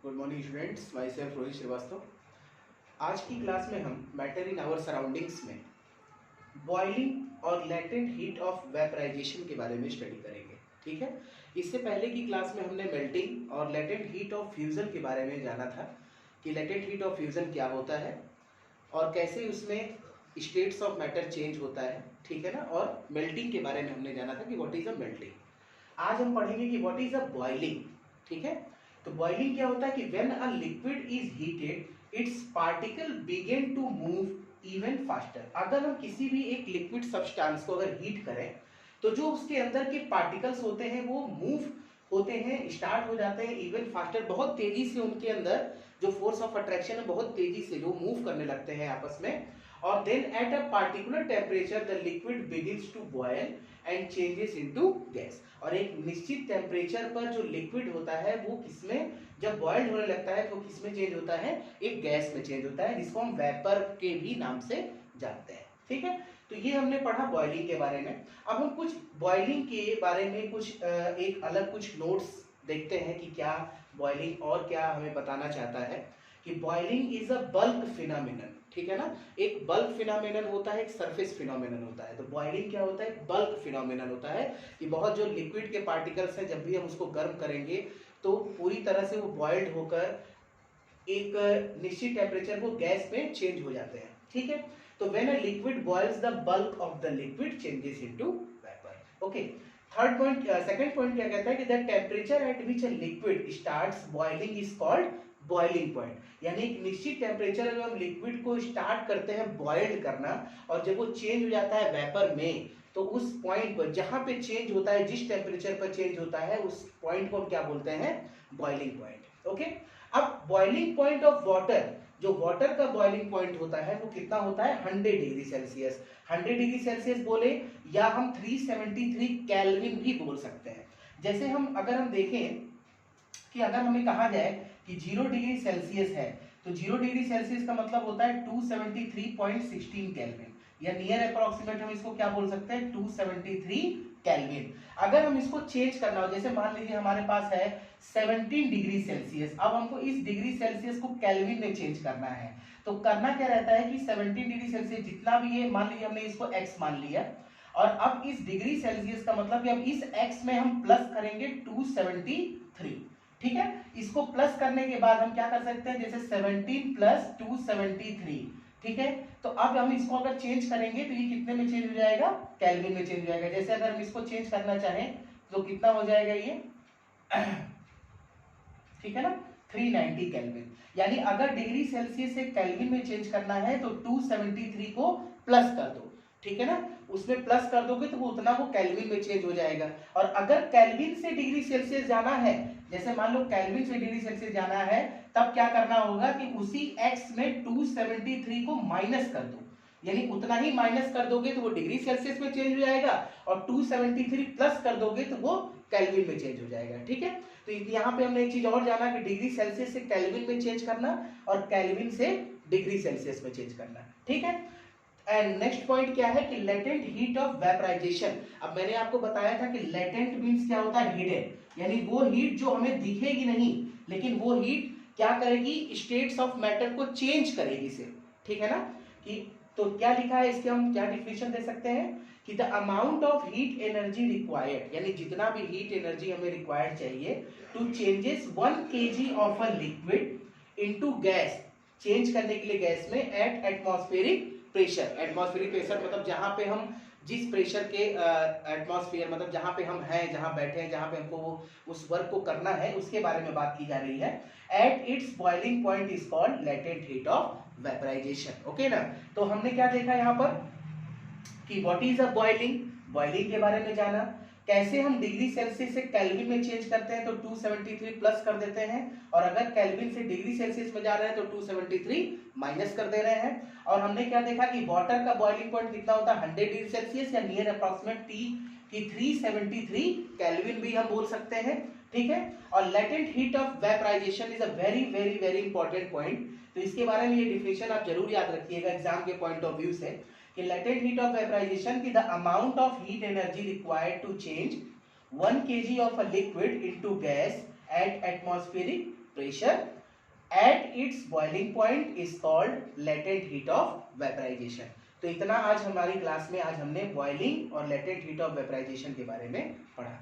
Good morning students, myself Rohit Shrivastava. आज की class में हम मैटर इन आवर सराउंडिंग्स में बॉइलिंग और लेटेंट हीट ऑफ वेपराइजेशन के बारे में स्टडी करेंगे। ठीक है, इससे पहले की क्लास में हमने मेल्टिंग और लेटेंट हीट ऑफ फ्यूजन के बारे में जाना था कि लेटेंट हीट ऑफ फ्यूजन क्या होता है और कैसे उसमें स्टेट्स ऑफ मैटर चेंज होता है। ठीक है ना, और मेल्टिंग के बारे में हमने जाना था कि व्हाट इज अ मेल्टिंग। आज हम पढ़ेंगे कि व्हाट इज अ बॉइलिंग। ठीक है, तो बॉइलिंग क्या होता है कि when a liquid is heated its particle begin to move even faster. अगर हम किसी भी एक लिक्विड सब्सटेंस को अगर हीट करें तो जो उसके अंदर के पार्टिकल्स होते हैं वो मूव होते हैं, स्टार्ट हो जाते हैं इवन फास्टर, बहुत तेजी से। उनके अंदर जो फोर्स ऑफ अट्रैक्शन है बहुत तेजी से जो मूव करने लगते हैं आपस में। और then at a particular temperature the liquid begins to boil and changes into gas. और एक निश्चित टेम्परेचर पर जो लिक्विड होता है वो किसमें जब बॉइल्ड होने लगता है तो किसमें चेंज होता है, एक गैस में चेंज होता है, जिसको हम वेपर के भी नाम से जानते हैं। ठीक है, तो ये हमने पढ़ा बॉइलिंग के बारे में। अब हम कुछ बॉइलिंग के बारे में कुछ एक अलग कुछ नोट्स देखते हैं कि क्या बॉइलिंग और क्या हमें बताना चाहता है कि boiling is a bulk phenomenon. ठीक है ना, एक बल्क फिनोमिनन होता है, एक सरफेस फिनोमिनन होता है। तो बॉइलिंग क्या होता है, बल्क फिनोमिनन होता है कि बहुत जो लिक्विड के पार्टिकल्स हैं जब भी हम उसको गर्म करेंगे तो पूरी तरह से वो बॉइल्ड होकर एक निश्चित टेम्परेचर वो गैस में चेंज हो जाते हैं। ठीक है, तो when a liquid boils the bulk of the liquid changes into vapour. Okay, third point, second point क्या कहता है कि the temperature at which a liquid starts boiling is called boiling point. यानी एक निश्चित टेम्परेचर जब हम लिक्विड को स्टार्ट करते हैं बॉइल्ड करना और जब वो चेंज हो जाता है वेपर में तो उस पॉइंट पर जहां पे चेंज होता है, जिस टेम्परेचर पर चेंज होता है उस पॉइंट को हम क्या बोलते हैं, बॉइलिंग पॉइंट। ओके, अब बॉइलिंग पॉइंट ऑफ वाटर, जो वाटर का बॉइलिंग पॉइंट होता है वो कितना होता है, 100 डिग्री सेल्सियस। 100 डिग्री सेल्सियस बोले या हम 373 केल्विन भी बोल सकते हैं। जैसे हम अगर हम देखें कि अगर हमें कहा जाए कि 0 डिग्री सेल्सियस है तो 0 डिग्री सेल्सियस का मतलब होता है 273.16 केल्विन, या नियर अप्रोक्सीमेट हम इसको क्या बोल सकते हैं, 273 केल्विन। अगर हम इसको चेंज करना हो, जैसे मान लीजिए हमारे पास है 17 डिग्री सेल्सियस, अब हमको इस डिग्री सेल्सियस को केल्विन में चेंज करना है तो करना क्या रहता है कि 17 डिग्री सेल्सियस जितना भी है, मान लीजिए हमने इसको x मान लिया और अब इस डिग्री सेल्सियस का मतलब कि अब इस x में हम प्लस करेंगे 273। ठीक है, इसको प्लस करने के बाद हम क्या कर सकते हैं, जैसे 17 प्लस 273। ठीक है, तो अब हम इसको अगर चेंज करेंगे तो ये कितने में चेंज हो जाएगा, केल्विन में चेंज हो जाएगा। जैसे अगर हम इसको चेंज करना चाहें तो कितना हो जाएगा ये ठीक है ना, 390 केल्विन। यानी अगर डिग्री सेल्सियस से केल्विन में चेंज करना है तो 273 को प्लस कर दो। ठीक है ना, उसमें प्लस कर दोगे तो वो उतना वो केल्विन में चेंज हो जाएगा। और अगर केल्विन से डिग्री सेल्सियस जाना है, जैसे मान लो केल्विन से डिग्री सेल्सियस जाना है, तब क्या करना होगा कि उसी x में 273 को माइनस कर दो, यानी उतना ही माइनस कर दोगे तो वो डिग्री सेल्सियस में चेंज हो जाएगा और 273 प्लस कर दोगे तो वो केल्विन में चेंज हो जाएगा। ठीक है, तो यहाँ पे हमने एक चीज और जाना कि डिग्री सेल्सियस से केल्विन में चेंज करना और केल्विन से डिग्री सेल्सियस में चेंज करना। ठीक है, एंड नेक्स्ट पॉइंट क्या है कि लेटेंट हीट ऑफ वेपराइजेशन। अब मैंने आपको बताया था कि लेटेंट मींस क्या होता है, हिडन, यानी वो हीट जो हमें दिखेगी नहीं लेकिन वो हीट क्या करेगी, स्टेट्स ऑफ मैटर को चेंज करेगी से। ठीक है ना, कि तो क्या लिखा है इसके, हम क्या डिफिनेशन दे सकते हैं कि the amount of heat energy required, यानी जितना भी हीट एनर्जी हमें रिक्वायर्ड चाहिए to changes 1 kg of a liquid into gas, change करने के लिए गैस में at atmospheric pressure. Atmospheric pressure मतलब जहां पे हम जिस प्रेशर के एटमॉस्फेयर मतलब जहां पे हम हैं, जहां बैठे हैं, जहां पे हमको उस वर्क को करना है उसके बारे में बात की जा रही है। At its boiling point is called latent heat of vaporisation. Okay ना, तो हमने क्या देखा यहाँ पर कि what is a boiling, boiling के बारे में जाना, कैसे हम डिग्री सेल्सियस से केल्विन में चेंज करते हैं तो 273 प्लस कर देते हैं और अगर केल्विन से डिग्री सेल्सियस में जा रहे हैं तो 273 माइनस कर दे रहे हैं। और हमने क्या देखा कि वाटर का बॉइलिंग पॉइंट कितना होता है, 100 डिग्री सेल्सियस या नियर अप्रॉक्सीमेट टी की 373 केल्विन भी हम बोल सकते हैं। ठीक है, और latent heat of vaporisation is a very very very important point, तो इसके बारे में ये डिफिनेशन आप जरूर याद रखिएगा एग्जाम के पॉइंट ऑफ व्यू से कि latent heat of vaporization की the amount of heat energy required to change 1 kg of a liquid into gas at atmospheric pressure at its boiling point is called latent heat of vaporisation. तो इतना आज हमारी class में आज हमने boiling और latent heat of vaporisation के बारे में पढ़ा।